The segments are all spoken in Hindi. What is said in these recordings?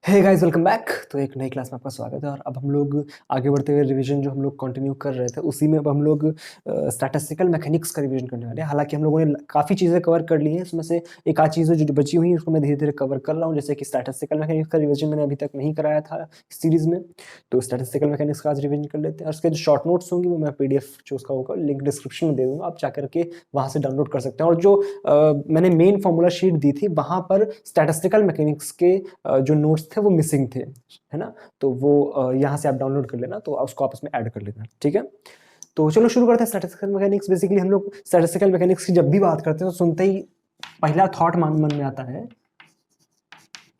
Hey guys, welcome back. तो एक नई क्लास में आपका स्वागत है। और अब हम लोग आगे बढ़ते हुए रिवीजन जो हम लोग कंटिन्यू कर रहे थे उसी में अब हम लोग स्टैटिस्टिकल मैकेनिक्स का रिवीजन करने वाले हैं। हालांकि हम लोगों ने काफ़ी चीज़ें कवर कर ली हैं, इसमें से एक आध चीज़ें जो बची हुई हैं उसको मैं धीरे धीरे कवर कर रहा हूँ। जैसे कि स्टैटिस्टिकल मैकेनिक्स का रिवीजन मैंने अभी तक नहीं कराया था इस सीरीज़ में, तो स्टैटिस्टिकल मैकेनिक्स का आज रिवीजन कर लेते हैं। और उसके जो शॉर्ट नोट्स होंगे वो मैं PDF जो उसका होगा लिंक डिस्क्रिप्शन में दे दूँगा, आप जाकर के वहाँ से डाउनलोड कर सकते हैं। और जो मैंने मेन फॉर्मूला शीट दी थी वहाँ पर स्टैटिस्टिकल मैकेनिक्स के जो नोट्स थे वो मिसिंग थे, है ना। तो वो यहाँ से आप डाउनलोड कर लेना, तो उसको आप उसमें ऐड कर लेना, ठीक है। तो चलो शुरू करते हैं स्टैटिस्टिकल मैकेनिक्स। बेसिकली हम लोग स्टैटिस्टिकल मैकेनिक्स की जब भी बात करते हैं तो सुनते ही पहला थॉट मन में आता है,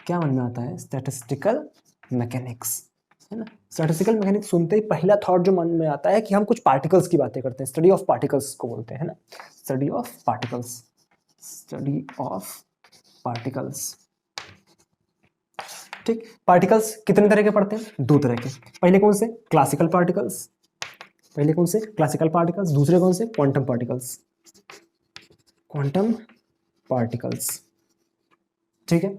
क्या मन में आता है? स्टैटिस्टिकल मैकेनिक्स, है ना। स्टैटिस्टिकल मैकेनिक्स सुनते ही पहला थॉट जो मन में आता है कि हम कुछ पार्टिकल्स की बातें करते हैं, स्टडी ऑफ पार्टिकल्स को बोलते हैं, है ना। Study of particles, study of particles, ठीक। पार्टिकल्स कितने तरह के पढ़ते हैं? दो तरह के। पहले कौन से? Classical particles. पहले कौन से? Classical particles. दूसरे कौन से? Quantum particles. क्वांटम पार्टिकल्स, ठीक है।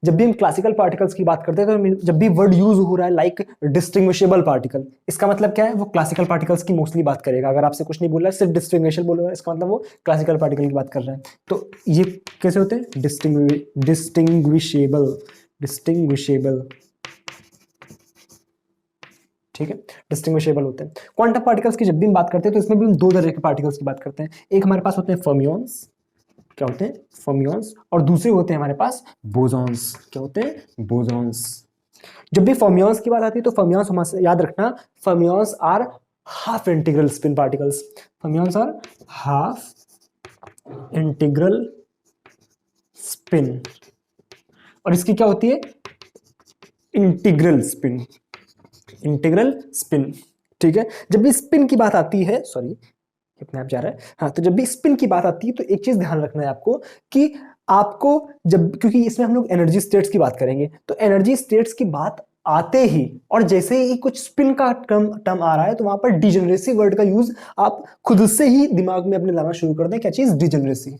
जब भी हम क्लासिकल पार्टिकल्स की बात करते हैं तो जब भी वर्ड यूज हो रहा है लाइक डिस्टिंग्विशेबल पार्टिकल, इसका मतलब क्या है? वो क्लासिकल पार्टिकल्स की मोस्टली बात करेगा। अगर आपसे कुछ नहीं बोल रहा है, सिर्फ डिस्टिंग्विशेबल बोल रहा है, इसका मतलब वो क्लासिकल पार्टिकल की बात कर रहा है। तो ये कैसे होते हैं? डिस्टिंग्विशेबल, डिस्टिंग्विशेबल, ठीक है, डिस्टिंग्विशेबल होते हैं। क्वांटम पार्टिकल्स की जब भी हम बात करते हैं तो इसमें भी हम दो तरह के पार्टिकल्स की बात करते हैं। एक हमारे पास होते हैं फर्मियंस, क्या होते हैं? फर्मियंस। और दूसरे होते हैं हमारे पास बोसॉन्स, क्या होते हैं? बोसॉन्स। जब भी फर्मियंस की बात आती है तो फर्मियंस हमारे याद रखना, fermions are half integral spin particles. Fermions are half integral spin, और इसकी क्या होती है? इंटीग्रल स्पिन, इंटीग्रल स्पिन, ठीक है। जब भी स्पिन की बात आती है, सॉरी अपने आप जा रहा है, हाँ, तो जब भी स्पिन की बात आती है तो एक चीज ध्यान रखना है आपको कि आपको जब, क्योंकि इसमें हम लोग एनर्जी स्टेट्स की बात करेंगे, तो एनर्जी स्टेट्स की बात आते ही और जैसे ही कुछ स्पिन का टर्म आ रहा है तो वहां पर डिजेनरेसी वर्ड का यूज आप खुद से ही दिमाग में अपने लाना शुरू कर दें। क्या चीज? डिजेनरेसी।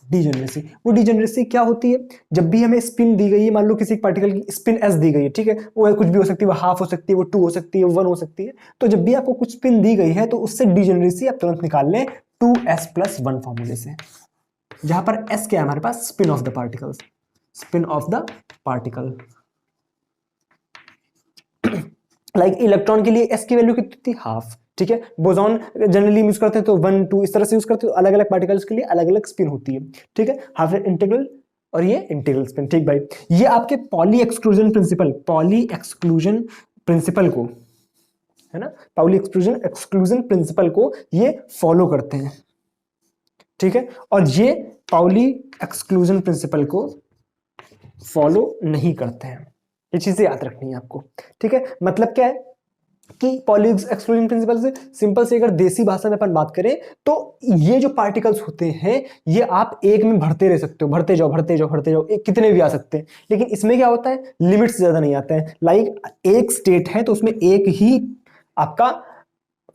डिजेनरेसी, वो डिजेनरेसी क्या होती है? जब भी हमें स्पिन दी गई है, मान लो किसी पार्टिकल की स्पिन s दी गई है, ठीक है, वो कुछ भी हो सकती है, वो हाफ हो सकती है, वो 2 हो सकती है, वो 1 हो सकती है। तो जब भी आपको कुछ स्पिन दी गई है तो उससे डिजेनरेसी आप तुरंत निकाल लें 2s+1 फॉर्मूले से, जहां पर s क्या है हमारे पास? Spin of the particle, spin of the particle. Like electron के लिए s की वैल्यू कितनी थी? हाफ, ठीक है। बोसॉन जनरली यूज करते हैं तो 1 2 इस तरह से यूज करते हैं, तो अलग अलग पार्टिकल्स के लिए अलग अलग स्पिन होती है, ठीक है। हाफ इंटीग्रल और ये इंटीग्रल स्पिन, ठीक भाई। ये आपके poly exclusion principle, poly exclusion principle को, है ना, पॉली एक्सक्लूजन प्रिंसिपल को ये फॉलो करते हैं, ठीक है। और ये पॉली एक्सक्लूजन प्रिंसिपल को फॉलो नहीं करते हैं। ये चीजें याद रखनी है आपको, ठीक है। मतलब क्या है कि पॉली एक्सक्लूजन प्रिंसिपल से सिंपल से अगर देसी भाषा में अपन बात करें तो ये जो पार्टिकल्स होते हैं ये आप एक में भरते रह सकते हो, भरते जाओ भरते जाओ भरते जाओ, कितने भी आ सकते हैं। लेकिन इसमें क्या होता है? लिमिट्स ज्यादा नहीं आते हैं। लाइक एक स्टेट है तो उसमें एक ही आपका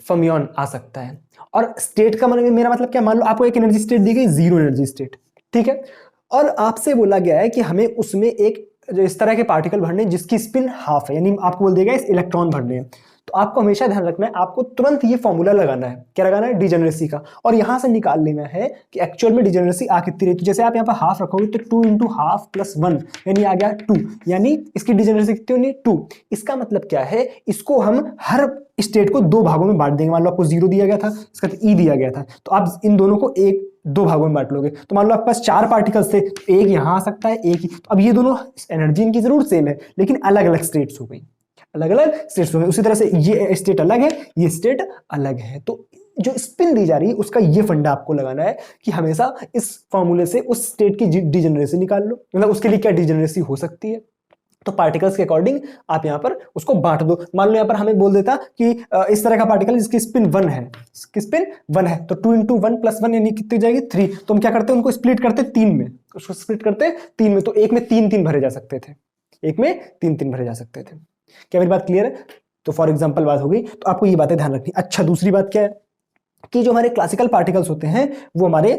फर्मियन आ सकता है। और स्टेट का मतलब, मेरा मतलब क्या, मान लो आपको एक एनर्जी स्टेट दी गई, 0 एनर्जी स्टेट, ठीक है, और आपसे बोला गया है कि हमें उसमें एक जो इस तरह के पार्टिकल भरने जिसकी स्पिन हाफ है, यानी आपको बोल देगा इस इलेक्ट्रॉन भरने हैं। तो आपको हमेशा ध्यान रखना है, आपको तुरंत ये फॉर्मूला लगाना है। क्या लगाना है? डिजेनरेसी का। और यहां से निकाल लेना है कि एक्चुअल में डिजेनरेसी आ कितनी रही। तो जैसे आप यहाँ पर हाफ रखोगे तो 2 × हाफ + 1 यानी आ गया 2, यानी इसकी डिजेनरेसी कितनी होनी? 2। इसका मतलब क्या है? इसको हम हर स्टेट को 2 भागों में बांट देंगे। मान लो आपको 0 दिया गया था, इसका E दिया गया था, तो आप इन दोनों को 2 भागों में बांट लोगे। तो मान लो आपके पास 4 पार्टिकल्स थे, एक यहां आ सकता है, एक ही। तो अब ये दोनों एनर्जी इनकी जरूर सेम है लेकिन अलग अलग स्टेट्स हो गई, अलग अलग स्टेट्स हो गई। उसी तरह से ये स्टेट अलग है, ये स्टेट अलग है। तो जो स्पिन दी जा रही है उसका ये फंडा आपको लगाना है कि हमेशा इस फॉर्मूले से उस स्टेट की डिजेनरेसी निकाल लो, मतलब उसके लिए क्या डिजेनरेसी हो सकती है। तो पार्टिकल्स के अकॉर्डिंग आप यहां पर उसको बांट दो। मान लो यहां पर हमें बोल देता कि इस तरह का पार्टिकल जिसकी स्पिन 1 है, इसकी स्पिन 1 है, तो 2 × 1 + 1 यानी कितनी जाएगी? 3। तो हम क्या करते हैं? उनको स्प्लिट करते 3 में, उसको स्प्लिट करते 3 में, तो एक में 3 भरे जा सकते थे, एक में 3 भरे जा सकते थे। क्या मेरी बात क्लियर है? तो फॉर एग्जाम्पल बात होगी, तो आपको ये बातें ध्यान रखनी। अच्छा, दूसरी बात क्या है कि जो हमारे क्लासिकल पार्टिकल्स होते हैं वो हमारे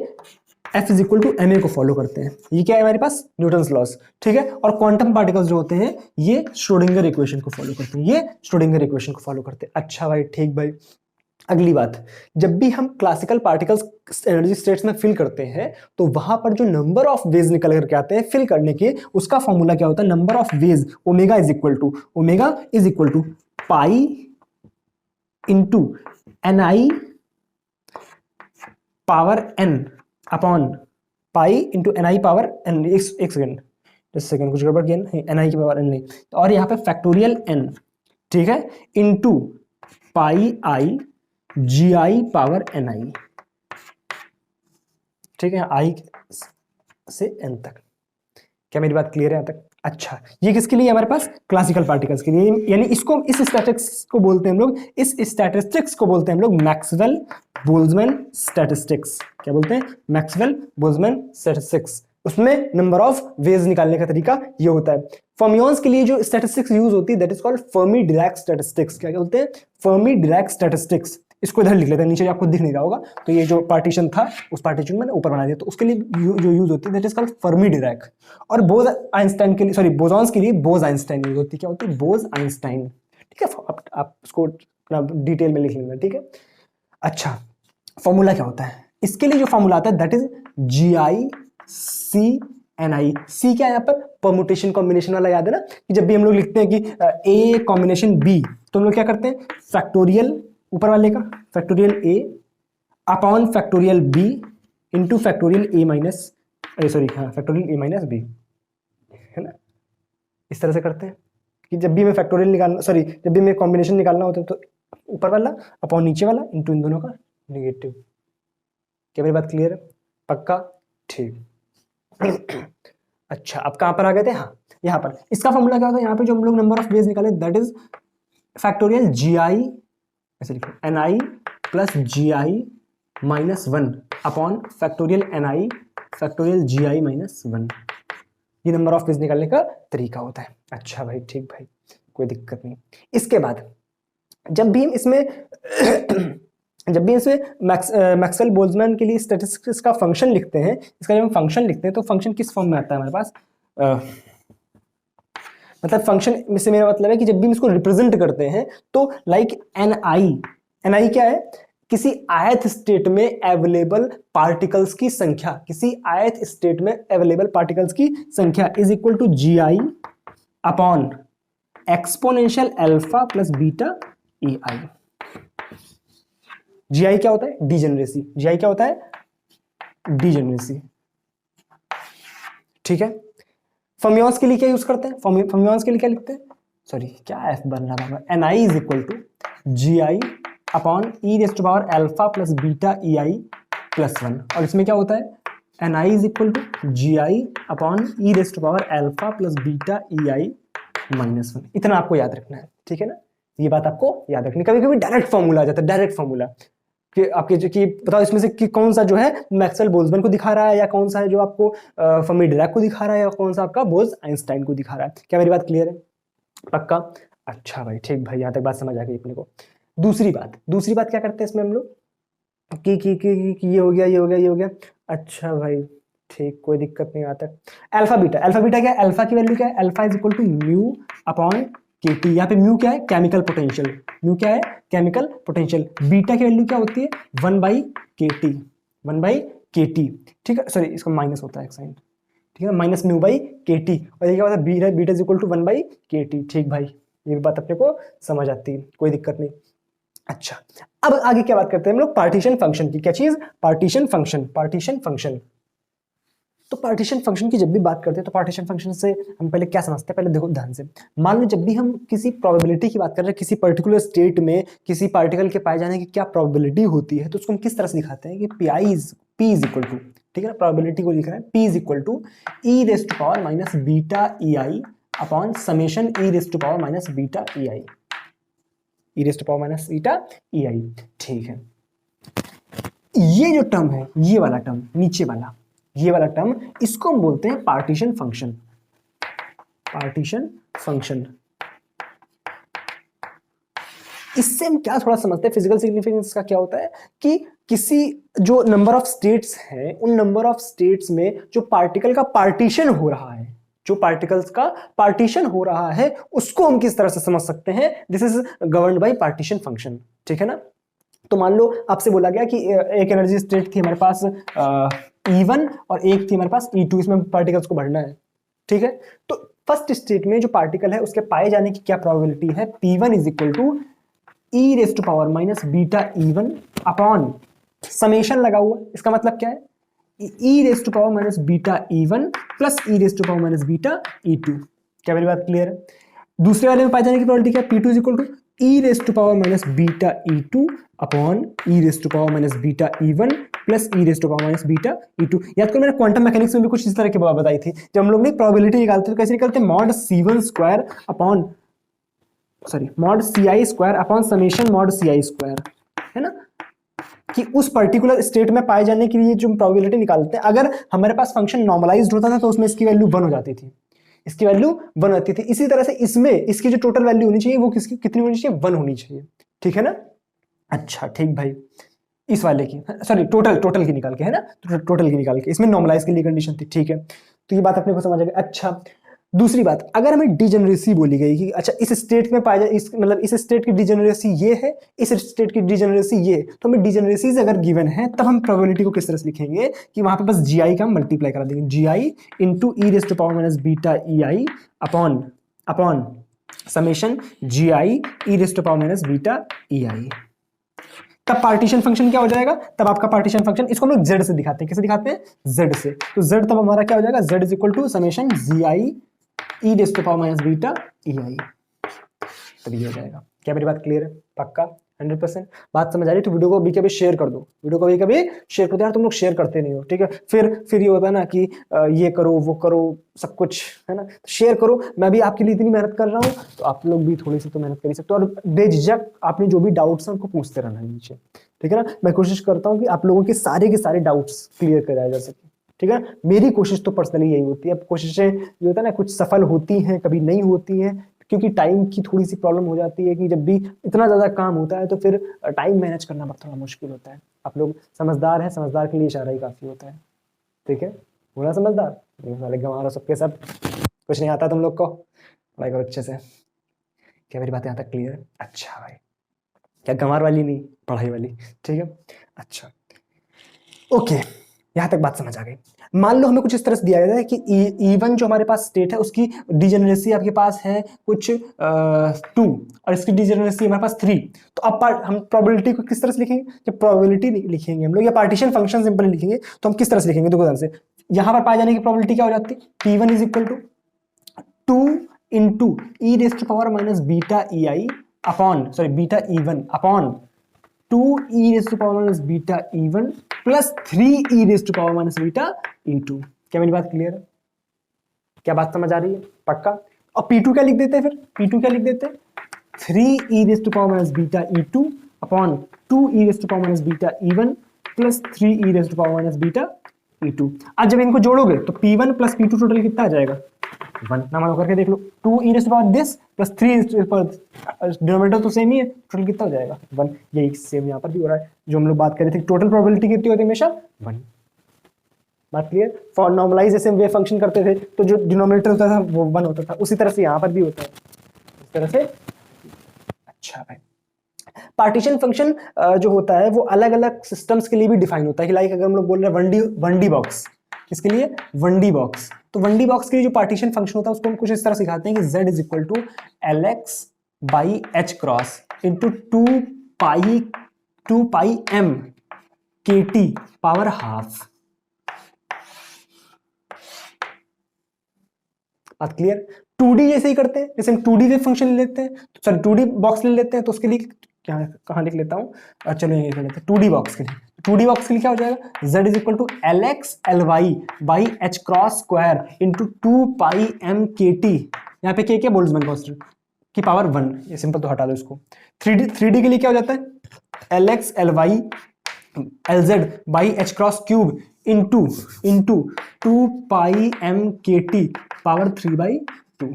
F is equal to M A को फॉलो करते हैं। ये क्या है हमारे पास, न्यूटन्स लॉस, ठीक है। और क्वांटम पार्टिकल्स जो होते हैं ये श्रोडिंगर इक्वेशन को फॉलो करते हैं, ये श्रोडिंगर इक्वेशन को फॉलो करते हैं। अच्छा भाई, ठीक भाई। अगली बात, जब भी हम क्लासिकल पार्टिकल्स एनर्जी स्टेट्स में फिल करते हैं तो वहां पर जो नंबर ऑफ वेज निकल करके आते हैं फिल करने के, उसका फॉर्मूला क्या होता है, number of ways omega is equal to pi into N I power N upon pi into N I power N. एक सेकेंड, कुछ गड़बड़ किया ना, एन आई की पावर एन नहीं, और यहाँ पे फैक्टोरियल एन, ठीक है, इंटू पाई आई जी आई पावर एन आई, ठीक है, आई से एन तक। क्या मेरी बात क्लियर है यहाँ तक? अच्छा, ये किसके लिए हमारे पास, क्लासिकल पार्टिकल्स के लिए, यानी इसको, इस स्टैटिस्टिक्स को बोलते हैं हम लोग, इस स्टैटिस्टिक्स को बोलते हैं हम लोग मैक्सवेल बोल्ट्जमैन स्टैटिस्टिक्स। क्या बोलते हैं, मैक्सवेल बोल्ट्जमैन स्टैटिस्टिक्स। उसमें नंबर ऑफ वेज निकालने का तरीका ये होता है। फर्मियंस के लिए जो स्टैटिस्टिक्स यूज होती है that is called Fermi Dirac statistics. क्या बोलते हैं, फर्मी डिराक स्टैटिस्टिक्स। इसको इधर लिख लेते हैं, नीचे आपको दिख नहीं रहा होगा, तो ये जो पार्टीशन था उस पार्टीशन में ऊपर बना दिया, तो उसके लिए जो यूज होती है that is called Fermi Dirac. और बोज आइंस्टाइन के लिए, सॉरी बोसॉन्स के लिए बोज आइंस्टाइन यूज होती है। क्या होती है, बोज आइंस्टाइन, ठीक है। आप उसको डिटेल में लिख लेना, ठीक है। अच्छा, फॉर्मूला क्या होता है इसके लिए, जो फॉर्मूला आता है that is G I C N I. C क्या है यहाँ पर, परमुटेशन कॉम्बिनेशन वाला, याद है ना, कि जब भी हम लोग लिखते हैं कि ए कॉम्बिनेशन बी, तो हम लोग क्या करते हैं, फैक्टोरियल ऊपर वाले का factorial A upon factorial B into factorial A minus, sorry हाँ, फैक्टोरियल ए माइनस बी, है ना। इस तरह से करते हैं कि जब भी मैं फैक्टोरियल निकालना, सॉरी जब भी मैं कॉम्बिनेशन निकालना होता है तो ऊपर वाला अपॉन नीचे वाला इंटू इन दोनों का नेगेटिव। क्या मेरी बात क्लियर है, पक्का, ठीक। अच्छा, अब कहां पर आ गए थे, हाँ यहाँ पर। इसका फॉर्मूला क्या होता है, यहाँ पे जो हम लोग नंबर ऑफ वेज निकाले that is factorial G I, ऐसे लिखो, N I plus G I minus one upon factorial N I factorial G I minus one. ये नंबर ऑफ वेज निकालने का तरीका होता है। अच्छा भाई, ठीक भाई, कोई दिक्कत नहीं। इसके बाद जब भी इसमें मैक्सवेल बोल्ट्जमैन के लिए स्टैटिस्टिक्स का फंक्शन लिखते हैं, इसका जब हम फंक्शन लिखते हैं तो फंक्शन किस फॉर्म में आता है हमारे पास, मतलब फंक्शन से मेरा मतलब है कि जब भी हम इसको रिप्रेजेंट करते हैं तो लाइक एन आई क्या है, किसी आयत स्टेट में अवेलेबल पार्टिकल्स की संख्या, किसी आयत स्टेट में अवेलेबल पार्टिकल्स की संख्या is equal to G I upon exponential alpha plus beta A I. G I क्या होता है, डीजेनरेसी। जी आई क्या होता है, डीजेनरेसी, ठीक है। फर्मियंस के लिए क्या यूज करते हैं, फर्मियंस के लिए क्या लिखते हैं, सॉरी क्या एफ बन रहा है, N I is equal to G I upon E raise to power alpha plus beta E I plus one. और इसमें क्या होता है, N I is equal to G I upon E raise to power alpha plus beta E I minus one. इतना आपको याद रखना है, ठीक है ना, ये बात आपको याद रखनी। कभी कभी डायरेक्ट फॉर्मूला आ जाता है, डायरेक्ट फॉर्मूला कि आपके जो कि बताओ इसमें से कि कौन सा जो है मैक्सवेल बोल्ट्जमैन को दिखा रहा है, या कौन सा है जो आपको फर्मी डिराक को दिखा रहा है, या कौन सा आपका बोज आइंस्टाइन को दिखा रहा है। क्या मेरी बात क्लियर है, पक्का? अच्छा भाई, ठीक भाई, यहाँ तक बात समझ आ गई अपने को। दूसरी बात क्या करते हैं इसमें हम लोग कि ये हो गया, ये हो गया, ये हो गया। अच्छा भाई, ठीक, कोई दिक्कत नहीं आता। अल्फा बीटा क्या है, अल्फा की वैल्यू क्या है, alpha is equal to mu upon K T. यहाँ पे म्यू क्या है, केमिकल पोटेंशियल, म्यू क्या है, केमिकल पोटेंशियल। बीटा की वैल्यू क्या होती है, 1/kT, 1/kT, ठीक है। सॉरी, इसको माइनस होता है एक साइन, ठीक है, माइनस म्यू बाई के टी। और ये क्या होता है, beta is equal to 1/kT, ठीक भाई, ये भी बात अपने को समझ आती है, कोई दिक्कत नहीं। अच्छा, अब आगे क्या बात करते हैं हम लोग, पार्टीशन फंक्शन की। क्या चीज, पार्टीशन फंक्शन। तो पार्टीशन फंक्शन की जब भी बात करते हैं तो पार्टीशन फंक्शन से हम पहले क्या समझते हैं, पहले देखो ध्यान से। मान लो जब भी हम किसी प्रोबेबिलिटी की बात कर रहे हैं, किसी पर्टिकुलर स्टेट में किसी पार्टिकल के पाए जाने की क्या प्रोबेबिलिटी होती है, तो उसको हम किस तरह से दिखाते हैं कि पी इज इक्वल टू, ठीक है ना, प्रोबेबिलिटी को लिख रहे हैं, P is equal to E raise to power minus beta E I upon summation E raise to power minus beta E I, E raise to power minus beta E I, ठीक है। ये जो टर्म है, ये वाला टर्म नीचे वाला, ये वाला टर्म, इसको हम बोलते हैं पार्टीशन फंक्शन। इससे हम क्या थोड़ा समझते हैं फिजिकल सिग्निफिकेंस का क्या होता है कि किसी जो नंबर ऑफ स्टेट्स हैं उन नंबर ऑफ स्टेट्स में जो पार्टिकल का पार्टीशन हो रहा है, जो पार्टिकल्स का पार्टीशन हो रहा है उसको हम किस तरह से समझ सकते हैं, this is governed bye partition function. ठीक है ना। तो मान लो आपसे बोला गया कि एक एनर्जी स्टेट थी हमारे पास E1 और एक थी हमारे पास E2, इसमें पार्टिकल्स को भरना है। ठीक है। तो फर्स्ट स्टेट में जो पार्टिकल है उसके पाए जाने की क्या प्रोबेबिलिटी है, P1 is equal to E raise to power minus beta E1 upon summation लगा हुआ, इसका मतलब क्या है, E raise to power minus beta E1 plus E raise to power minus beta E2। क्या मेरी बात क्लियर है। दूसरे वाले में पाए जाने की प्रोबेबिलिटी क्या है, P2 is equal to E raise to power minus beta E2 upon E raise to power minus beta E1 plus E raise to power minus beta E2। याद करो मैंने क्वांटम मैकेनिक्स में भी कुछ इस तरह की बात बताई थी, जब हम लोग ने प्रोबेबिलिटी निकालते तो कैसे निकालते हैं, mod C1 square upon mod CI square upon summation mod CI square, है ना, कि उस पर्टिकुलर स्टेट में पाए जाने के लिए जो प्रोबेबिलिटी निकालते हैं, अगर हमारे पास फंक्शन नॉर्मलाइज्ड होता था तो उसमें इसकी वैल्यू 1 हो जाती थी, इसकी वैल्यू 1 होती थी। इसी तरह से इसमें इसकी जो टोटल वैल्यू होनी चाहिए वो किसकी कितनी होनी चाहिए, 1 होनी चाहिए। ठीक है ना। अच्छा ठीक भाई, इस वाले की टोटल की निकाल के, है ना, टोटल की निकाल के, इसमें नॉर्मलाइज के लिए कंडीशन थी। ठीक है, तो ये बात अपने को समझ आ गई। अच्छा दूसरी बात, अगर हमें डिजेनरेसी बोली गई कि अच्छा इस स्टेट में पाया जाए, इस मतलब इस स्टेट की डिजेनरेसी ये है, इस स्टेट की डिजेनरेसी ये, तो हमें डिजेनरेसीज अगर गिवन है तब हम प्रोबेबिलिटी को किस तरह से लिखेंगे कि वहां पे बस GI का मल्टीप्लाई करा देंगे, GI into E raise to power minus beta EI upon summation GI E raise to power minus beta EI। तब पार्टीशन फंक्शन क्या हो जाएगा, तब आपका पार्टीशन फंक्शन, इसको हम लोग Z से दिखाते हैं, कैसे दिखाते हैं, Z से। तो Z तब हमारा क्या हो जाएगा, Z is equal to summation GI E raise to power minus beta EI, तब ये हो जाएगा। क्या मेरी बात क्लियर है, पक्का 100%? बात समझ आ रही है तो वीडियो को अभी कभी शेयर कर दो, वीडियो को अभी कभी शेयर कर दो यार, तुम लोग शेयर करते नहीं हो। ठीक है, फिर ये होता है ना कि ये करो वो करो सब कुछ, है ना, शेयर करो। मैं भी आपके लिए इतनी मेहनत कर रहा हूँ तो आप लोग भी थोड़ी सी तो मेहनत कर ही सकते हो, और बेझिझक आपने जो भी डाउट्स हैं उनको पूछते रहना नीचे। ठीक है ना, मैं कोशिश करता हूँ कि आप लोगों के सारे डाउट्स क्लियर कराए जा सके। ठीक है, मेरी कोशिश तो पर्सनली यही होती है। अब कोशिशें ये होता है ना, कुछ सफल होती हैं कभी नहीं होती हैं, क्योंकि टाइम की थोड़ी सी प्रॉब्लम हो जाती है कि जब भी इतना ज्यादा काम होता है तो फिर टाइम मैनेज करना थोड़ा मुश्किल होता है। आप लोग समझदार हैं, समझदार के लिए इशारा ही काफी होता है। ठीक है, बोला समझदार, वाले गंवारो सबके सब, कुछ नहीं आता तुम लोग को, पढ़ाई करो अच्छे से। क्या मेरी बात यहाँ तक क्लियर है? अच्छा भाई, क्या गंवार वाली नहीं, पढ़ाई वाली। ठीक है, अच्छा ओके, यहां तक बात समझ आ गई। मान लो हमें कुछ इस तरह से दिया गया है कि E1 जो हमारे पास स्टेट है उसकी डिजेनरेसी आपके पास है कुछ 2 और इसकी डिजेनरेसी हमारे पास 3। तो अब हम प्रोबेबिलिटी को किस तरह से लिखेंगे, जब प्रोबेबिलिटी लिखेंगे हम लोग या पार्टीशन फंक्शन सिंपल लिखेंगे तो हम किस तरह से लिखेंगे, देखो ध्यान से। यहां पर पाए जाने की प्रोबेबिलिटी क्या हो जाती है, P1 is equal to 2 into E raise to power minus beta EI upon beta E1 upon 2 e raised to power minus beta E1 plus 3 e raised to power minus beta E2। क्या मेरी बात क्लियर है, क्या बात समझ आ रही है, पक्का? और P2 क्या लिख देते हैं, फिर P2 क्या लिख देते हैं, 3 e raised to power minus beta E2 upon 2 e raised to power minus beta E1 plus 3 e raised to power minus beta E2। आज जब इनको जोड़ोगे तो P1 प्लस P2 टोटल कितना आ जाएगा, 1 ना मानो करके देख लो, 2 e raised to power this plus 3 e raised to power, denominator तो सेम ही है, टोटल कितना हो जाएगा 1। यही सेम यहाँ पर भी हो रहा है, जो हम लोग बात कर रहे थे टोटल प्रोबेबिलिटी कितनी होती है हमेशा 1। बात क्लियर? फॉर नॉर्मलाइज जैसे वे फंक्शन करते थे तो जो डिनोमिनेटर होता था वो 1 होता था, उसी तरह से यहाँ पर भी होता है इस तरह से। अच्छा भाई, पार्टीशन फंक्शन जो होता है वो अलग अलग सिस्टम्स के लिए भी डिफाइन होता है कि लाइक अगर हम लोग बोल रहे हैं 1D बॉक्स, किसके लिए 1D बॉक्स, तो 1D बॉक्स के लिए जो पार्टीशन फंक्शन होता है उसको हम कुछ इस तरह सिखाते हैं कि Z is equal to LX by H cross into 2 pi M KT power half. बात क्लियर? 2D जैसे ही करते हैं, जैसे हम 2D वेव फंक्शन ले लेते हैं, सॉरी 2D बॉक्स ले लेते हैं तो उसके लिए क्या कहां लिख लेता हूं, चलो ये लिख लेते हैं 2D बॉक्स के लिए। 2D बॉक्स के लिए क्या हो जाएगा, Z is equal to LX LY by H cross square into 2 pi M KT, यहाँ पे क्या बोल्ट्जमैन कांस्टेंट की पावर 1, ये सिंपल तो हटा दो इसको। 3D के लिए क्या हो जाता है, LX LY LZ by H cross cube into 2 pi M KT power 3/2।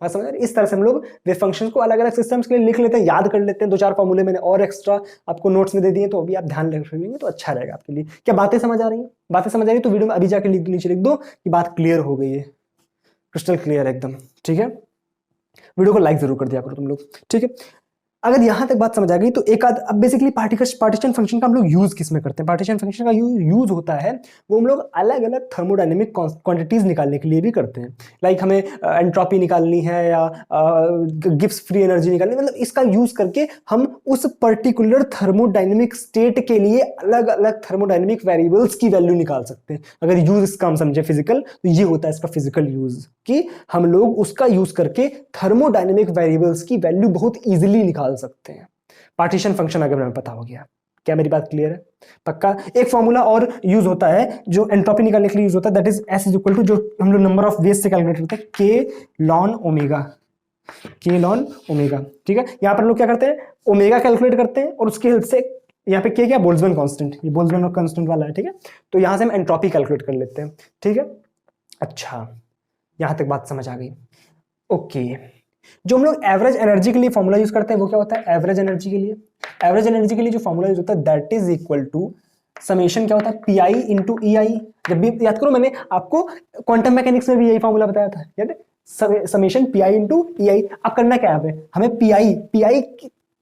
बात समझ रहे? इस तरह से हम लोग वेव फंक्शन को अलग अलग सिस्टम्स के लिए लिख लेते हैं, याद कर लेते हैं। 2-4 फॉर्मूले मैंने और एक्स्ट्रा आपको नोट्स में दे दिए, तो अभी आप ध्यान रख लेंगे तो अच्छा रहेगा आपके लिए। क्या बातें समझ आ रही हैं? बातें समझ आ रही है तो वीडियो में अभी जाके नीचे लिख दो कि बात क्लियर हो गई है, क्रिस्टल क्लियर एकदम, ठीक है। वीडियो को लाइक जरूर कर दिया करो तुम लोग, ठीक है। अगर यहां तक बात समझ आ गई तो एक आध, अब बेसिकली पार्टीशन फंक्शन का हम लोग यूज किस में करते हैं? पार्टीशन फंक्शन का यूज होता है वो हम लोग अलग अलग थर्मोडायनेमिक क्वांटिटीज निकालने के लिए भी करते हैं। लाइक हमें एंट्रोपी निकालनी है या गिब्स फ्री एनर्जी निकालनी है, मतलब इसका यूज करके हम उस पर्टिकुलर थर्मोडायनेमिक स्टेट के लिए अलग अलग थर्मोडायनेमिक वेरिएबल्स की वैल्यू निकाल सकते हैं। अगर यूज इसका हम समझे फिजिकल, तो ये होता है इसका फिजिकल यूज, कि हम लोग उसका यूज करके थर्मोडायनेमिक वेरिएबल्स की वैल्यू बहुत इजीली निकाल सकते हैं। पार्टीशन फंक्शन अगर हमें पता हो गया, क्या मेरी बात क्लियर है? पक्का। एक फॉर्मूला और यूज होता है जो एंट्रोपी निकालने के लिए यूज होता है, that is S is equal to, जो हम लोग नंबर ऑफ वेज से कैलकुलेट करते हैं, K lawn omega, K lawn omega, ठीक है। यहां पर लोग क्या करते हैं, ओमेगा कैलकुलेट करते हैं और उसकी हेल्प से, यहाँ पे के क्या, बोल्ट्जमैन कांस्टेंट, ये बोल्ट्जमैन कांस्टेंट वाला है, ठीक है। तो यहां से हम एंट्रोपी कैलकुलेट कर लेते हैं, ठीक है। अच्छा, यहां तक बात समझ आ गई। ओके, जो हम लोग एवरेज एनर्जी के लिए फॉर्मूला यूज करते हैं वो क्या होता है? एवरेज एनर्जी के लिए, एवरेज एनर्जी के लिए जो फॉर्मूला यूज होता है that is equal to summation, क्या होता है, पी आई इंटू ई आई। जब भी याद करो, मैंने आपको क्वांटम मैकेनिक्स में भी यही फॉर्मूला बताया था, याद है, समेशन पी आई इंटू ई आई। अब करना क्या है, हमें पी आई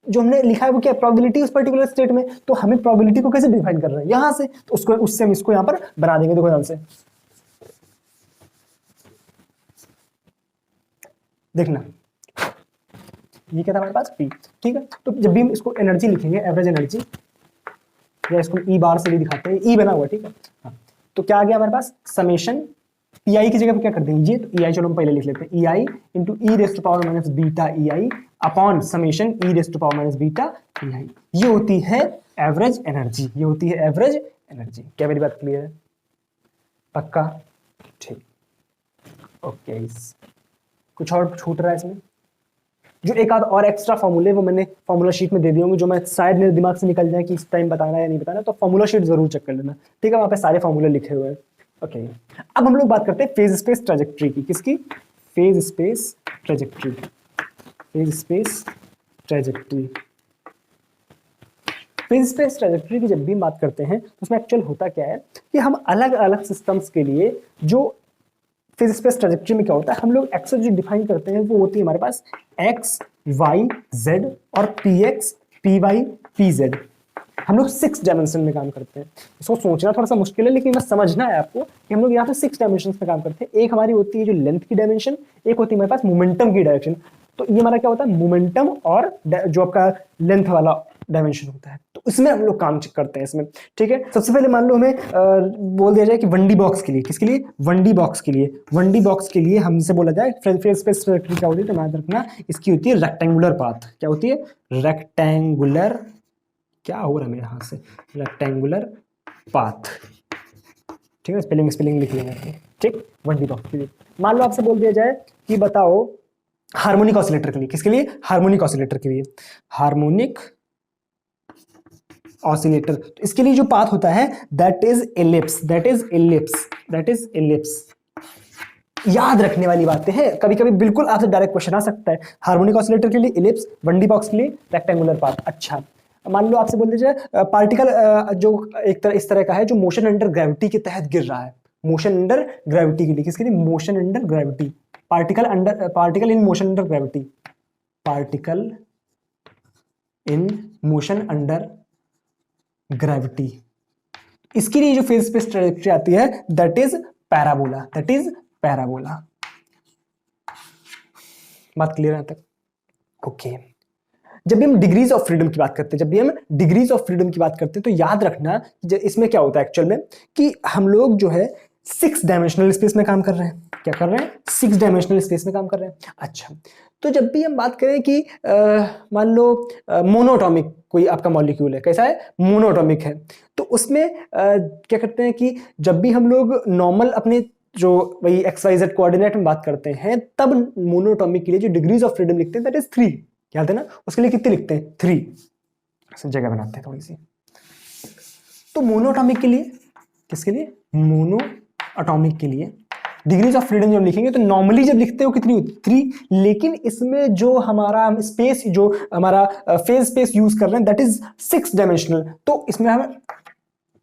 जो हमने लिखा है वो क्या, प्रोबेबिलिटी उस पर्टिकुलर स्टेट में, तो हमें प्रोबेबिलिटी को कैसे डिफाइन कर रहे हैं, यहां से, तो उसको उससे हम इसको यहां पर बना देंगे। देखो ध्यान से देखना, ये क्या था हमारे पास, पी, ठीक है। तो जब भी हम इसको एनर्जी लिखेंगे, एवरेज एनर्जी, या इसको ई बार से भी दिखाते हैं, ई बना हुआ, ठीक है। हाँ, तो क्या आ गया हमारे पास, समेशन पी आई की जगह पे क्या कर देंगे, ये तो ई आई, चलो हम पहले लिख लेते हैं, E I into E raise to power minus beta E I upon summation E raise to power minus beta E I. ये होती है एवरेज एनर्जी, ये होती है एवरेज एनर्जी। क्या मेरी बात क्लियर है? पक्का, ठीक, ओके। कुछ और छूट रहा है इसमें? जो एक आध और एक्स्ट्रा फॉर्मूले वो मैंने फॉर्मूला शीट में दे दिए होंगे, जो मैं शायद मेरे दिमाग से निकल जाए कि इस टाइम बताना है या नहीं बताना, तो फॉर्मूला शीट जरूर चेक कर लेना, ठीक है। वहां पे सारे फॉर्मूले लिखे हुए हैं। ओके, अब हम लोग बात करते हैं फेज स्पेस ट्रैजेक्टरी की। किसकी? Phase space trajectory, phase space trajectory. Phase space trajectory की जब भी बात करते हैं तो उसमें एक्चुअल होता क्या है कि हम अलग अलग सिस्टम्स के लिए जो फेज स्पेस ट्रैजेक्टरी में क्या होता है, हम लोग एक्सेस जो डिफाइन करते हैं वो होती है हमारे पास एक्स वाई जेड और P X P Y P Z. हम लोग 6 डायमेंशन में काम करते हैं। इसको सोचना थोड़ा सा मुश्किल है, लेकिन बस समझना है आपको कि हम लोग यहाँ पे 6 डायमेंशन में काम करते हैं। एक हमारी होती है जो लेंथ की डायमेंशन, एक होती है हमारे पास मोमेंटम की डायरेक्शन। तो ये हमारा क्या होता है, मोमेंटम और जो आपका लेंथ वाला डायमेंशन होता है, तो इसमें हम लोग काम करते हैं इसमें, ठीक है। सबसे पहले मान लो हमें बोल दिया जाए कि 1D बॉक्स के लिए, किसके लिए, 1D बॉक्स के लिए, 1D बॉक्स के लिए हमसे बोला जाए फेज स्पेस ट्रैजेक्टरी क्या होती है, तो याद रखना इसकी होती है रेक्टेंगुलर पाथ। क्या होती है? रेक्टेंगुलर, क्या हो रहा है मेरे हाथ से, रेक्टेंगुलर पाथ, ठीक है। स्पेलिंग लिख लेंगे, ठीक। 1D बॉक्स के लिए मान लो आपसे बोल दिया जाए कि बताओ हार्मोनिक ऑसिलेटर के लिए, किसके लिए, हार्मोनिक ऑसिलेटर के लिए, हार्मोनिक ऑसिलेटर, तो इसके लिए जो पाथ होता है that is ellipse, that is ellipse, that is ellipse. याद रखने वाली बातें हैं, कभी कभी बिल्कुल आपसे डायरेक्ट क्वेश्चन आ सकता है। हार्मोनिक ऑसिलेटर के लिए एलिप्स, 1D बॉक्स के लिए रेक्टेंगुलर पाथ। अच्छा, मान लो आपसे बोल दीजिए पार्टिकल जो एक तरह इस तरह का है जो मोशन अंडर ग्रेविटी के तहत गिर रहा है, मोशन अंडर ग्रेविटी के लिए, किसके लिए, motion under gravity, particle in motion under gravity, particle in motion under gravity. इसके लिए जो फेज स्पेस ट्रैजेक्टरी आती है that is parabola, that is parabola. बात क्लियर है तक? ओके। जब भी हम डिग्रीज ऑफ फ्रीडम की बात करते हैं, जब भी हम डिग्रीज ऑफ फ्रीडम की बात करते हैं, तो याद रखना इसमें क्या होता है एक्चुअल में कि हम लोग जो है 6 डायमेंशनल स्पेस में काम कर रहे हैं। क्या कर रहे हैं? 6 डायमेंशनल स्पेस में काम कर रहे हैं। अच्छा, तो जब भी हम बात करें कि मान लो मोनोटॉमिक कोई आपका मॉलिक्यूल है, कैसा है, मोनोटॉमिक है, तो उसमें क्या करते हैं कि जब भी हम लोग नॉर्मल अपने जो वही XYZ कोऑर्डिनेट में बात करते हैं, तब मोनोटॉमिक के लिए जो डिग्रीज ऑफ फ्रीडम लिखते हैं दैट इज 3। याद है ना? उसके लिए कितने लिखते हैं? 3 जगह बनाते हैं थोड़ी सी। तो मोनोटॉमिक के लिए, किसके लिए, मोनो एटॉमिक के लिए डिग्रीज ऑफ फ्रीडम जब लिखेंगे तो नॉर्मली जब लिखते हो कितनी होती है 3, लेकिन इसमें जो हमारा हम स्पेस, जो हमारा फेज स्पेस यूज कर रहे हैं दैट इज 6 डायमेंशनल, तो इसमें हम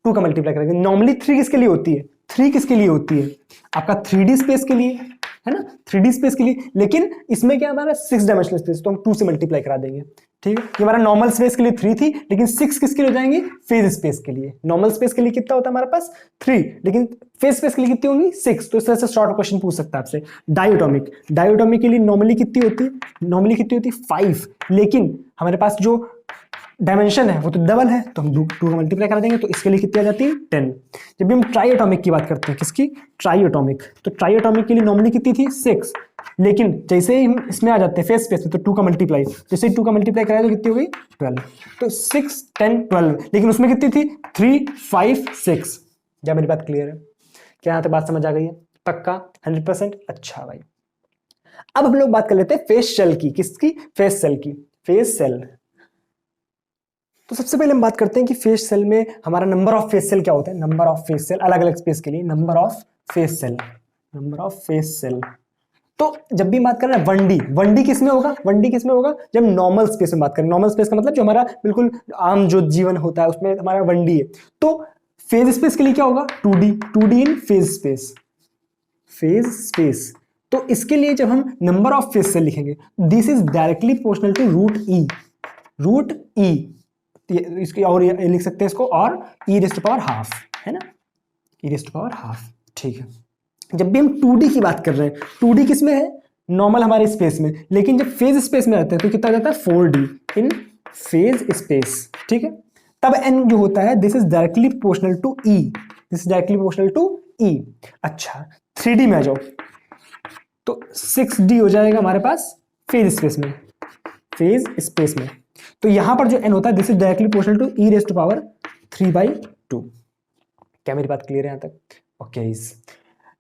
2 का मल्टीप्लाई करेंगे। नॉर्मली 3 किसके लिए होती है, 3 किसके लिए होती है, आपका 3D स्पेस के लिए, है ना, 3D स्पेस के लिए, लेकिन इसमें क्या हमारा 6 डायमेंशनल स्पेस, तो हम 2 से मल्टीप्लाई करा देंगे। ठीक है, ये हमारा नॉर्मल स्पेस के लिए 3 थी, लेकिन 6 किसके लिए हो जाएंगे, फेज स्पेस के लिए। नॉर्मल स्पेस के लिए कितना होता है हमारे पास 3, लेकिन फेज स्पेस के लिए कितनी होंगी 6। तो इस तरह से शॉर्ट क्वेश्चन पूछ सकता है आपसे। डायटोमिक, डायटोमिक के लिए नॉर्मली कितनी होती है, नॉर्मली कितनी होती है 5, लेकिन हमारे पास जो डायमेंशन है वो तो डबल है, तो हम 2 का मल्टीप्लाई कर देंगे, तो इसके लिए कितनी आ जाती है 10। जब भी हम ट्राई एटॉमिक की बात करते हैं, किसकी, ट्राई एटॉमिक, तो ट्राई एटॉमिक के लिए नॉर्मली कितनी थी 6, लेकिन जैसे ही हम इसमें आ जाते हैं फेज स्पेस में तो 2 का मल्टीप्लाई, जैसे ही 2 का मल्टीप्लाई कराए तो कितनी हो गई 12, तो 6 10 12, लेकिन उसमें कितनी थी 3 5 6। क्या मेरी बात क्लियर है, क्या यहाँ तक बात समझ आ गई है, पक्का 100%? अच्छा भाई, अब हम लोग बात कर लेते हैं फेज शेल की, किसकी, फेज सेल की, फेज सेल। तो सबसे पहले हम बात करते हैं कि फेज सेल में हमारा नंबर ऑफ फेज सेल क्या होता है, नंबर ऑफ फेज सेल अलग अलग स्पेस के लिए, number of phase cell, number of phase cell. तो जब भी बात कर रहे हैं 1D, 1D किस में होगा, 1D किस में होगा, जब नॉर्मल स्पेस में बात करें, नॉर्मल स्पेस का मतलब जो हमारा बिल्कुल आम जो जीवन होता है उसमें हमारा 1D है। तो फेज स्पेस के लिए क्या होगा 2D, 2D in phase space, phase space. तो इसके लिए जब हम नंबर ऑफ फेज सेल लिखेंगे, this is directly proportional to root E, root E, इसकी और ये लिख सकते हैं इसको, और E raise to power half, है ना, E raise to power half. ठीक है, जब भी हम 2D की बात कर रहे हैं, 2D किस में है, नॉर्मल हमारे स्पेस में, लेकिन जब फेज स्पेस में आते हैं तो कितना जाता है 4D इन फेज स्पेस। ठीक है, तब n जो होता है this is directly proportional to E, this is directly proportional to E. अच्छा 3D में आ जाओ, तो 6D हो जाएगा हमारे पास फेज स्पेस में, फेज स्पेस में। तो यहां पर जो n होता है this is directly proportional to E raise to power 3/2। क्या मेरी बात क्लियर है यहां तक? ओके,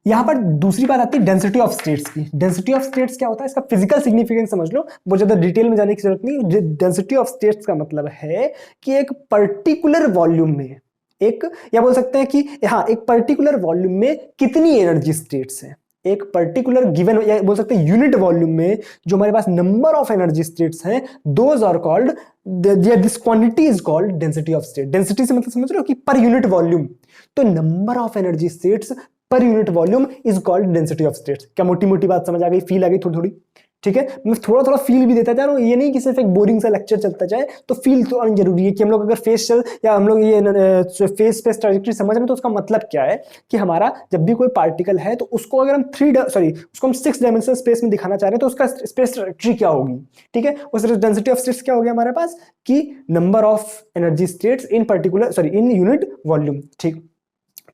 यहां पर दूसरी बात आती है डेंसिटी ऑफ स्टेट्स की। डेंसिटी ऑफ स्टेट्स क्या होता है, इसका फिजिकल सिग्निफिकेंस समझ लो, बहुत ज्यादा डिटेल में जाने की जरूरत नहीं। डेंसिटी ऑफ स्टेट्स का मतलब है कि एक पर्टिकुलर वॉल्यूम में, एक, या बोल सकते हैं कि हाँ, एक पर्टिकुलर वॉल्यूम में कितनी एनर्जी स्टेट्स है, एक पर्टिकुलर गिवन, या बोल सकते हैं यूनिट वॉल्यूम में जो हमारे पास नंबर ऑफ एनर्जी स्टेट्स हैं, those are called, this quantity is called density of state. Density से मतलब समझ रहे हो कि पर यूनिट वॉल्यूम, तो number of energy states per unit volume is called density of states. क्या मोटी मोटी बात समझ आ गई, फील आ गई थोड़ी थोड़ी? ठीक है, मैं थोड़ा थोड़ा फील भी देता जा रहा हूँ, ये नहीं कि सिर्फ एक बोरिंग सा लेक्चर चलता जाए, तो फील तो जरूरी है कि हम लोग अगर फेस चल, या हम लोग ये फेस स्पेस ट्रैजेक्टरी समझ रहे हैं, तो उसका मतलब क्या है कि हमारा जब भी कोई पार्टिकल है तो उसको अगर हम उसको हम 6 डायमेंशनल स्पेस में दिखाना चाह रहे हैं तो उसका स्पेस ट्रैजेक्टरी क्या होगी। ठीक है, उस डेंसिटी ऑफ स्टेट्स क्या हो गया हमारे पास कि number of energy states in particular in unit volume. ठीक,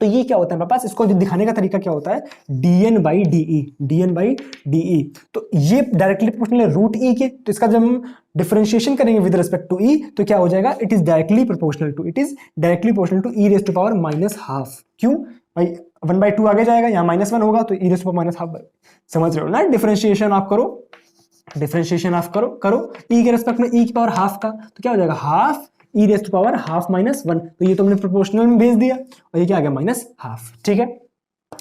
तो ये क्या होता है हमारे पास, इसको दिखाने का तरीका क्या होता है, dN/dE, dN/dE। तो ये डायरेक्टली प्रोपोर्शनल है रूट ई के, तो इसका जब हम डिफरेंशिएशन करेंगे विद रिस्पेक्ट टू ई तो क्या हो जाएगा, it is directly proportional to, it is directly proportional to E raise to power -12। क्यों भाई, 1/2 आगे जाएगा, यहाँ -1 होगा तो ई रेज़ टू पावर -12, समझ रहे हो ना। डिफरेंशिएशन आप करो, डिफरेंशिएशन आप करो ई के रिस्पेक्ट में ई की पावर हाफ का, तो क्या हो जाएगा half E raise to power half -1, तो ये तुमने प्रोपोर्शनल में भेज दिया और ये क्या आ गया -12। ठीक है,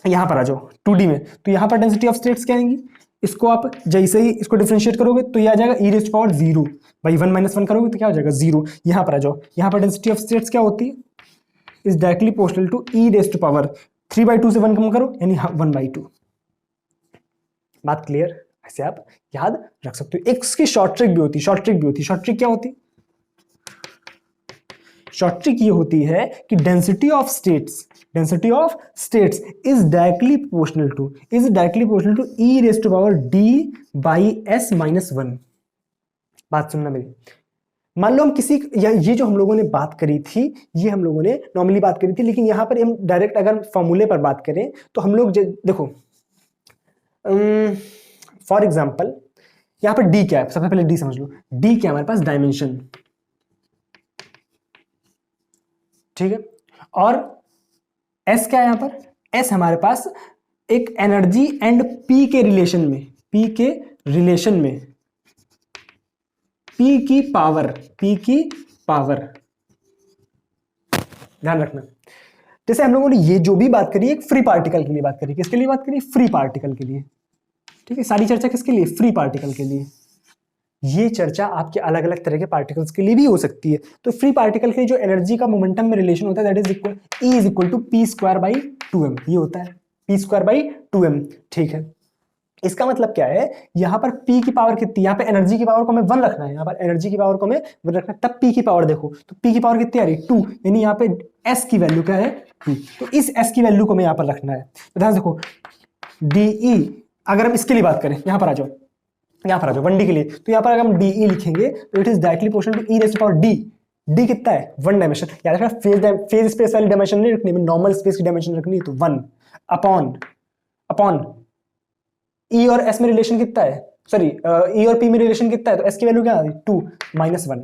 यहां पर आ जाओ 2D में, तो यहां पर डेंसिटी ऑफ स्टेट्स क्या आएंगी, इसको आप जैसे ही इसको डिफरेंशिएट करोगे तो ये आ जाएगा ई रेज़ टू पावर 0 भाई, 1 - 1 करोगे तो क्या हो जाएगा 0। यहां पर आ जाओ, यहां पर डेंसिटी ऑफ स्टेट्स क्या होती है, is directly proportional to E raise to power 3/2 से 1 कम करो यानी 1/2। बात क्लियर? ऐसे आप याद रख सकते हो। एक इसकी शॉर्ट ट्रिक भी होती है, शॉर्ट ट्रिक भी होती है। शॉर्ट ट्रिक क्या होती है, शॉर्ट ट्रिक ये होती है कि density of states is directly proportional to E raise to power d/s-1। बात सुनना मेरी, मान लो हम किसी, ये जो हम लोगों ने बात करी थी, ये हम लोगों ने नॉर्मली बात करी थी, लेकिन यहां पर हम डायरेक्ट अगर फॉर्मूले पर बात करें तो हम लोग देखो, फॉर एग्जाम्पल यहां पर डी क्या है, सबसे पहले डी समझ लो, डी क्या है हमारे पास, डायमेंशन। ठीक है, और एस क्या है यहां पर, एस हमारे पास एक एनर्जी एंड पी के रिलेशन में, पी की पावर, ध्यान रखना। जैसे हम लोगों ने ये जो भी बात करी एक फ्री पार्टिकल के लिए बात करी, किसके लिए बात करी? फ्री पार्टिकल के लिए, ठीक है। सारी चर्चा किसके लिए? फ्री पार्टिकल के लिए। ये चर्चा आपके अलग अलग तरह के पार्टिकल्स के लिए भी हो सकती है। तो फ्री पार्टिकल के लिए जो एनर्जी का मोमेंटम में रिलेशन होता है that is equal E is equal to P square by 2m, ये होता है पी स्क्वायर बाई 2m, ठीक है। इसका मतलब क्या है, यहाँ पर P की पावर कितनी, यहाँ पे एनर्जी की पावर को हमें 1 रखना है, यहाँ पर एनर्जी की पावर को हमें 1 रखना है, तब P की पावर देखो तो P की पावर कितनी आ रही है 2, यानी यहाँ पे S की वैल्यू क्या है 2, तो इस S की वैल्यू को हमें यहाँ पर रखना है। तो ध्यान देखो DE, अगर हम इसके लिए बात करें, यहाँ पर आ जाओ, यहाँ पर आ जाओ 1D के लिए, तो यहाँ पर अगर हम DE लिखेंगे तो it is directly proportional to E raise to power D। D कितना है 1 डायमेंशन, याद रखना फेज स्पेस वाली डायमेंशन नहीं रखनी, नॉर्मल स्पेस की डायमेंशन रखनी है, तो 1 अपॉन E और S में रिलेशन कितना है, सॉरी E और P में रिलेशन कितना है, तो S की वैल्यू क्या आ रही 2 माइनस 1।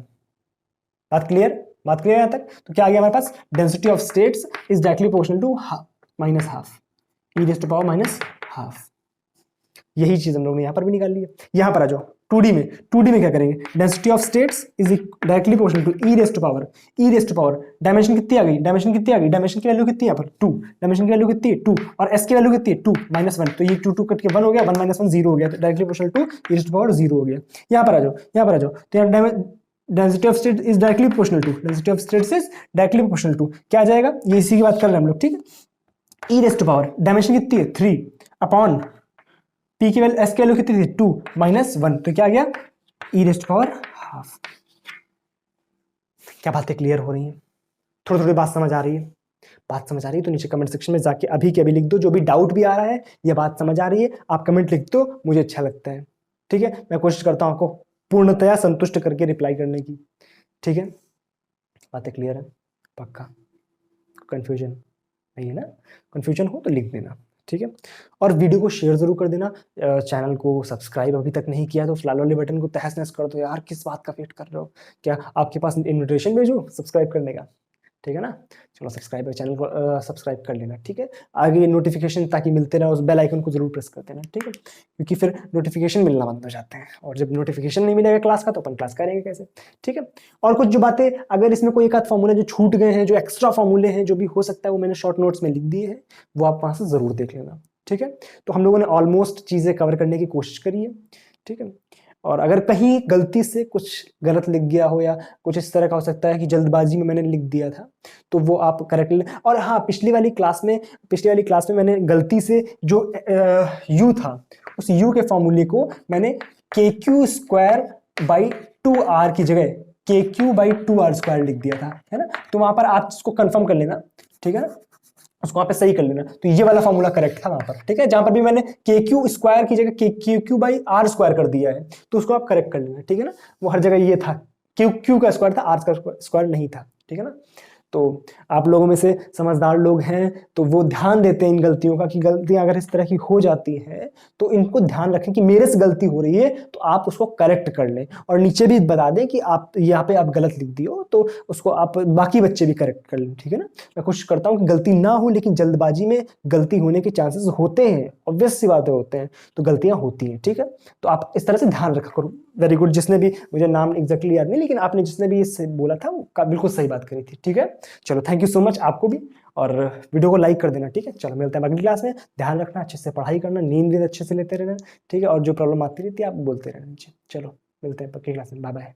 बात क्लियर, बात क्लियर यहां तक? तो क्या आ गया हमारे पास, density of states is directly proportional to minus half, E raise to power minus half. यही चीज हम लोग ने यहां पर भी निकाल ली है। यहां पर आ जाओ 2D में, 2D में क्या करेंगे, density of states is directly proportional to E raise to power dimension कितनी आ गई, डायमेंशन कितनी आ गई, डायमेंशन की वैल्यू कितनी है यहाँ पर 2, डायमेंशन की वैल्यू कितनी है 2, और S की वैल्यू कितनी है 2 माइनस 1, तो ये 2 2 कट के 1 हो गया, 1 माइनस 1 0 हो गया, तो directly proportional to E raise to power 0 हो गया। यहाँ पर आ जाओ, यहाँ पर आ जाओ, तो यहाँ density of state is directly proportional to, density of states is directly proportional to, क्या आ जाएगा, ये इसी की बात कर रहे हैं हम लोग, ठीक है। E raise to power dimension कितनी है 3 अपॉन P की वैल्यू, S की वैल्यू कितनी थी 2 माइनस 1, तो क्या आ गया E raise to power half. क्या बातें क्लियर हो रही हैं? थोड़ी थोड़ी बात समझ आ रही है? बात समझ आ रही है तो नीचे कमेंट सेक्शन में जाके अभी के अभी लिख दो, जो भी डाउट भी आ रहा है, ये बात समझ आ रही है, आप कमेंट लिख दो, मुझे अच्छा लगता है, ठीक है। मैं कोशिश करता हूं आपको पूर्णतया संतुष्ट करके रिप्लाई करने की, ठीक है। बातें क्लियर है? पक्का? कंफ्यूजन नहीं है ना? कंफ्यूजन हो तो लिख देना, ठीक है। और वीडियो को शेयर जरूर कर देना, चैनल को सब्सक्राइब अभी तक नहीं किया तो उस लाल वाले बटन को तहस नहस कर दो यार, किस बात का वेट कर रहे हो, क्या आपके पास इन्विटेशन भेजो सब्सक्राइब करने का, ठीक है ना। चलो सब्सक्राइब, चैनल को सब्सक्राइब कर लेना, ठीक है। आगे नोटिफिकेशन ताकि मिलते रहे, उस बेल आइकन को जरूर प्रेस कर देना, ठीक है, क्योंकि फिर नोटिफिकेशन मिलना बंद हो जाते हैं, और जब नोटिफिकेशन नहीं मिलेगा क्लास का तो अपन क्लास करेंगे कैसे, ठीक है। और कुछ जो बातें, अगर इसमें कोई एक आध फॉर्मूले जो छूट गए हैं, जो एक्स्ट्रा फॉर्मूले हैं, जो भी हो सकता है वो मैंने शॉर्ट नोट्स में लिख दिए हैं, वो आप वहां से जरूर देख लेना, ठीक है। तो हम लोगों ने ऑलमोस्ट चीजें कवर करने की कोशिश करी है, ठीक है। और अगर कहीं गलती से कुछ गलत लिख गया हो या कुछ इस तरह का हो सकता है कि जल्दबाजी में मैंने लिख दिया था, तो वो आप करेक्ट लें। और हाँ, पिछली वाली क्लास में मैंने गलती से जो u था, उस u के फॉर्मूले को मैंने KQ स्क्वायर बाई 2r की जगह KQ बाई 2r स्क्वायर लिख दिया था, है ना। तो वहां पर आप इसको कंफर्म कर लेना, ठीक है ना, उसको वहां पे सही कर लेना। तो ये वाला फॉर्मूला करेक्ट था वहां पर, ठीक है। जहां पर भी मैंने KQ स्क्वायर की जगह KQ बाई R स्क्वायर कर दिया है, तो उसको आप करेक्ट कर लेना, ठीक है ना। वो हर जगह ये था, Q का स्क्वायर था, R का स्क्वायर नहीं था, ठीक है ना। तो आप लोगों में से समझदार लोग हैं तो वो ध्यान देते हैं इन गलतियों का, कि गलतियां अगर इस तरह की हो जाती है तो इनको ध्यान रखें कि मेरे से गलती हो रही है, तो आप उसको करेक्ट कर लें, और नीचे भी बता दें कि आप यहाँ पे आप गलत लिख दियो, तो उसको आप बाकी बच्चे भी करेक्ट कर लें, ठीक है ना। मैं कोशिश करता हूँ कि गलती ना हो, लेकिन जल्दबाजी में गलती होने के चांसेस होते हैं, ऑब्वियस सी बातें होते हैं, तो गलतियां होती हैं, ठीक है। तो आप इस तरह से ध्यान रखा करो। वेरी गुड, जिसने भी, मुझे नाम एग्जैक्टली याद नहीं, लेकिन आपने जिसने भी इससे बोला था वो बिल्कुल सही बात करी थी, ठीक है। चलो थैंक यू सो मच आपको भी, और वीडियो को लाइक कर देना, ठीक है। चलो मिलते हैं अगली क्लास में, ध्यान रखना, अच्छे से पढ़ाई करना, नींद भी अच्छे से लेते रहना, ठीक है। और जो प्रॉब्लम आती रहती है आप बोलते रहना नीचे। चलो मिलते हैं अगली क्लास में, बाय बाय।